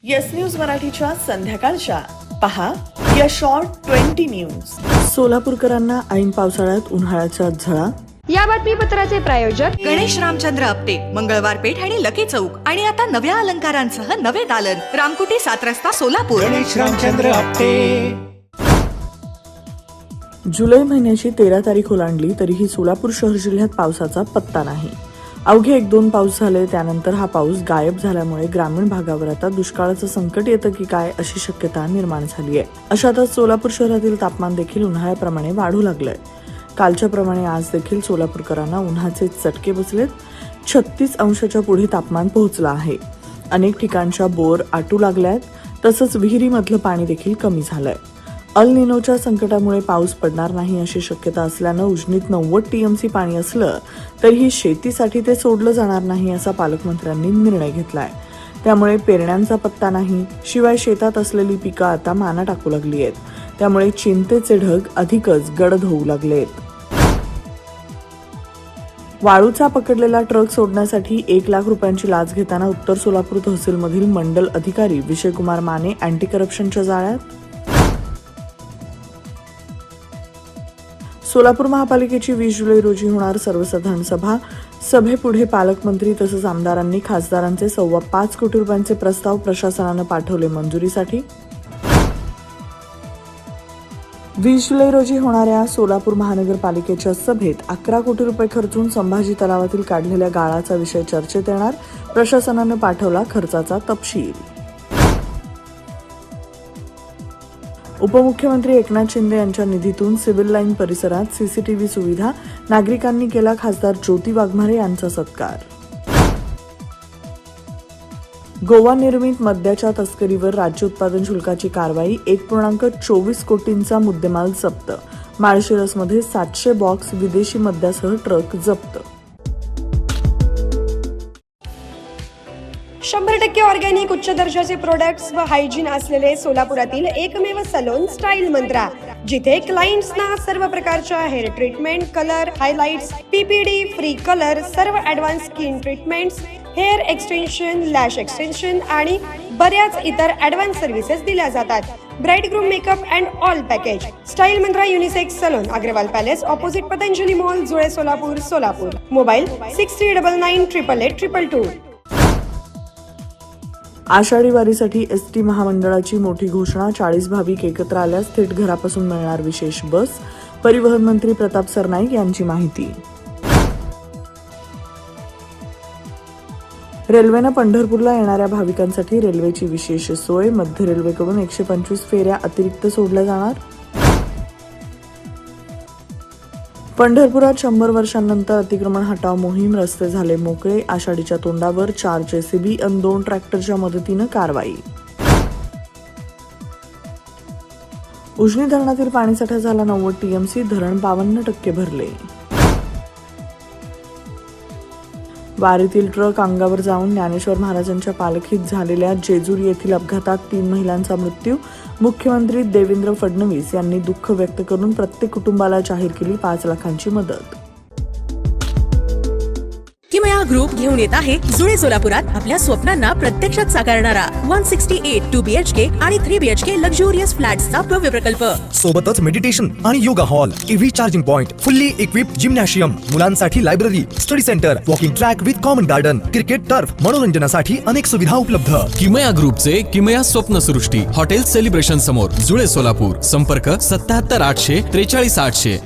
Yes news मराठीच्या संध्याकाळच्या पहा या शॉर्ट 20 न्यूज. सोलापूरकरांना ऐन पावसाळ्यात उन्हाळ्याच्या झळा. या बातमीपत्राचे प्रायोजक गणेश रामचंद्र आपटे, मंगळवार पेठ आणि लकी चौक. आणि आता नव्या अलंकारांसह नवे दालन, रामकुटी 7 रस्ता सोलापूर. गणेश रामचंद्र आपटे. जुलै महिन्याची 13 तारीख ओलांडली तरीही सोलापूर शहर जिल्ह्यात पावसाचा पत्ता नाही. अवघे 1-2 पाऊस झाले, त्यानंतर हा पाऊस गायब झाल्यामुळे ग्रामीण भागावर आता दुष्काळाचं संकट येतं की काय अशी शक्यता निर्माण झाली आहे. अशातच सोलापूर शहरातील तापमान देखील उन्हाळ्याप्रमाणे वाढू लागलंय. कालच्या प्रमाणे आज देखील सोलापूरकरांना उन्हाचे चटके बसलेत. 36 अंशाच्या पुढे तापमान पोहोचलं आहे. अनेक ठिकाणच्या बोर आटू लागल्यात, तसंच विहिरीमधलं पाणी देखील कमी झालंय. अल निनोच्या संकटामुळे पाऊस पडणार नाही अशी शक्यता असल्यानं उजनीत 90 टीएमसी पाणी असलं तरीही शेतीसाठी ते सोडलं जाणार नाही असा पालकमंत्र्यांनी निर्णय घेतलाय. त्यामुळे पेरण्यांचा पत्ता नाही. शिवाय शेतात असलेली पिकं आता माना टाकू लागली आहेत. त्यामुळे चिंतेचे ढग अधिकच गडद होऊ लागलेत. वाळूचा पकडलेला ट्रक सोडण्यासाठी 1 लाख रुपयांची लाच घेताना उत्तर सोलापूर तहसीलमधील मंडल अधिकारी विजयकुमार माने अँटी करप्शनच्या जाळ्यात. सोलापूर महापालिकेची 20 जुलै रोजी होणार सर्वसाधारण सभा. सभेपुढे पालकमंत्री तसंच आमदारांनी खासदारांचे 5.25 कोटी रुपयांचे प्रस्ताव प्रशासनानं पाठवले मंजुरीसाठी. 20 जुलै रोजी होणाऱ्या सोलापूर महानगरपालिकेच्या सभेत 11 कोटी रुपये खर्चून संभाजी तलावातील काढलेल्या गाळाचा विषय चर्चेत येणार. प्रशासनानं पाठवला खर्चाचा तपशील. उपमुख्यमंत्री एकनाथ शिंदे यांच्या निधीतून सिव्हिल लाईन परिसरात सीसीटीव्ही सुविधा. नागरिकांनी केला खासदार ज्योती वाघमारे यांचा सत्कार. गोवा निर्मित मद्याच्या तस्करीवर राज्य उत्पादन शुल्काची कारवाई. 1.24 कोटींचा मुद्देमाल जप्त. माळशिरसमध्ये 700 बॉक्स विदेशी मद्यासह ट्रक जप्त. 100% ऑर्गॅनिक उच्च दर्जाचे प्रोडक्ट्स व हायजीन असलेले सोलापुरातील एकमेव सलोन स्टाईल मंत्रा, जिथे क्लायंट्सना सर्व प्रकारच्या hair treatment, colour, highlights, PPD, free colour, सर्व advance skin treatments, hair extension, lash extension आणि बऱ्याच इतर ॲडव्हान्स सर्व्हिसेस दिल्या जातात. Bridegroom makeup and all package. Style Mantra unisex salon, Agrawal palace, opposite Patanjali mall, Jule Solapur, Solapur. Mobile 6399888822. Ashadhi वारीसाठी एसटी महामंडळाची मोठी घोषणा. 40 भाविक एकत्र आल्यास थेट घरापासून मिळणार विशेष बस. परिवहन मंत्री प्रताप सरनाईक यांची माहिती. रेल्वेनं पंढरपूरला येणाऱ्या भाविकांसाठी रेल्वेची विशेष सोय. मध्य रेल्वेकडून 125 फेऱ्या अतिरिक्त सोडल्या जाणार. पंढरपुरात 100 वर्षांनंतर अतिक्रमण हटाव मोहीम. रस्ते झाले मोकळे. आषाढीच्या तोंडावर 4 जेसीबी आणि 2 ट्रॅक्टरच्या मदतीनं कारवाई. उजनी धरणातील पाणीसाठा झाला 90 टीएमसी. धरण 52% भरले. वारीतील ट्रक अंगावर जाऊन ज्ञानेश्वर महाराजांच्या पालखीत झालेल्या जेजूर येथील अपघातात 3 महिलांचा मृत्यू. मुख्यमंत्री देवेंद्र फडणवीस यांनी दुःख व्यक्त करून प्रत्येक कुटुंबाला जाहीर केली 5 लाखांची मदत. किमया ग्रुप घेऊन येत आहे जुळे सोलापुरात आपल्या स्वप्नांना प्रत्यक्षात साकारणारा 168 2 BHK आणि 3 BHK लक्झुरियस फ्लॅट्सचा भव्य प्रकल्प. सोबतच मेडिटेशन आणि yoga hall, EV charging point, fully equipped gymnasium, मुलांसाठी library, study centre, walking track with common garden, cricket turf, मनोरंजनासाठी अनेक सुविधा उपलब्ध. किमया ग्रुपचे किमया स्वप्नसृष्टी हॉटेल सेलिब्रेशन समोर, जुळे सोलापूर. संपर्क 77 800 43 800.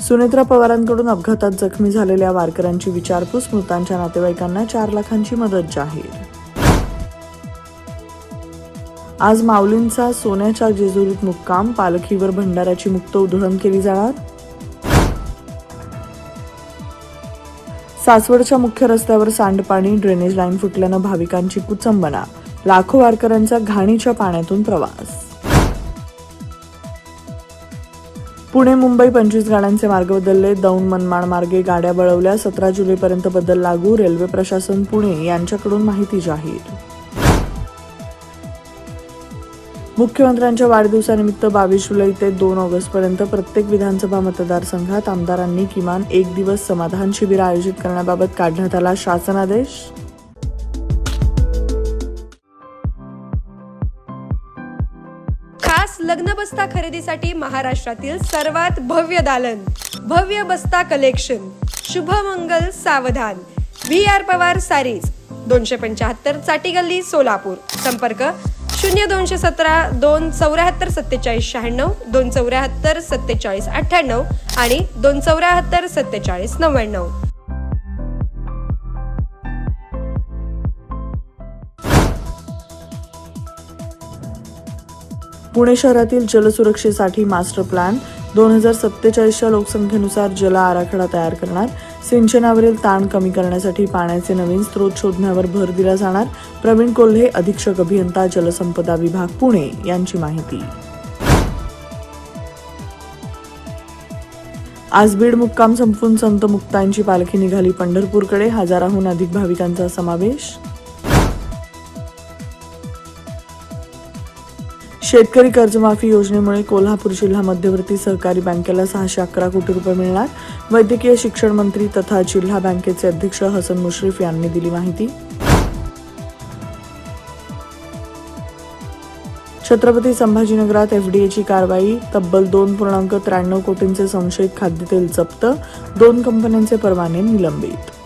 सुनेत्रा पवारांकडून अपघातात जखमी झालेल्या वारकऱ्यांची विचारपूस. मृतांच्या नातेवाईकांना 4 लाखांची मदत जाहीर. आज माऊलींचा सोन्याच्या जेजुरीत मुक्काम. पालखीवर भंडाऱ्याची मुक्त उधळण केली जाणार. सासवडच्या मुख्य रस्त्यावर सांडपाणी. ड्रेनेज लाईन फुटल्यानं भाविकांची कुचंबना. लाखो वारकऱ्यांचा घाणीच्या पाण्यातून प्रवास. पुणे मुंबई 25 गाड्यांचे मार्ग बदलले. दौंड मनमाड मार्गे गाड्या वळवल्या. 17 जुलैपर्यंत बदल लागू. रेल्वे प्रशासन पुणे यांच्याकडून माहिती जाहीर. मुख्यमंत्र्यांच्या वाढदिवसानिमित्त 22 जुलै ते 2 ऑगस्टपर्यंत प्रत्येक विधानसभा मतदारसंघात आमदारांनी किमान 1 दिवस समाधान शिबिर आयोजित करण्याबाबत काढण्यात आला शासनादेश. लग्न बस्ता खरेदीसाठी महाराष्ट्रातील सर्वात भव्य दालन, भव्य बस्ता कलेक्शन, शुभमंगल सावधान, VR पवार सारीज, 275 चाटी गल्ली सोलापूर. संपर्क 0217 274 47 96, 274 47 98 आणि 274 47 99. पुणे शहरातील जलसुरक्षेसाठी मास्टर प्लॅन 2047च्या लोकसंख्येनुसार जल आराखडा तयार करणार. सिंचनावरील ताण कमी करण्यासाठी पाण्याचे नवीन स्रोत शोधण्यावर भर दिला जाणार. प्रवीण कोल्हे, अधीक्षक अभियंता जलसंपदा विभाग, पुणे यांची माहिती. आज बीड मुक्काम संपून संत मुक्तांची पालखी निघाली पंढरपूरकडे. हजाराहून अधिक भाविकांचा समावेश. शेतकरी कर्जमाफी योजनेमुळे कोल्हापूर जिल्हा मध्यवर्ती सहकारी बँकेला 611 कोटी रुपये मिळणार. वैद्यकीय शिक्षण मंत्री तथा जिल्हा बँकेचे अध्यक्ष हसन मुश्रीफ यांनी दिली माहिती. छत्रपती संभाजीनगरात FDAची कारवाई. तब्बल 2.93 कोटींचे संशयित खाद्यतेल जप्त. 2 कंपन्यांचे परवाने निलंबित.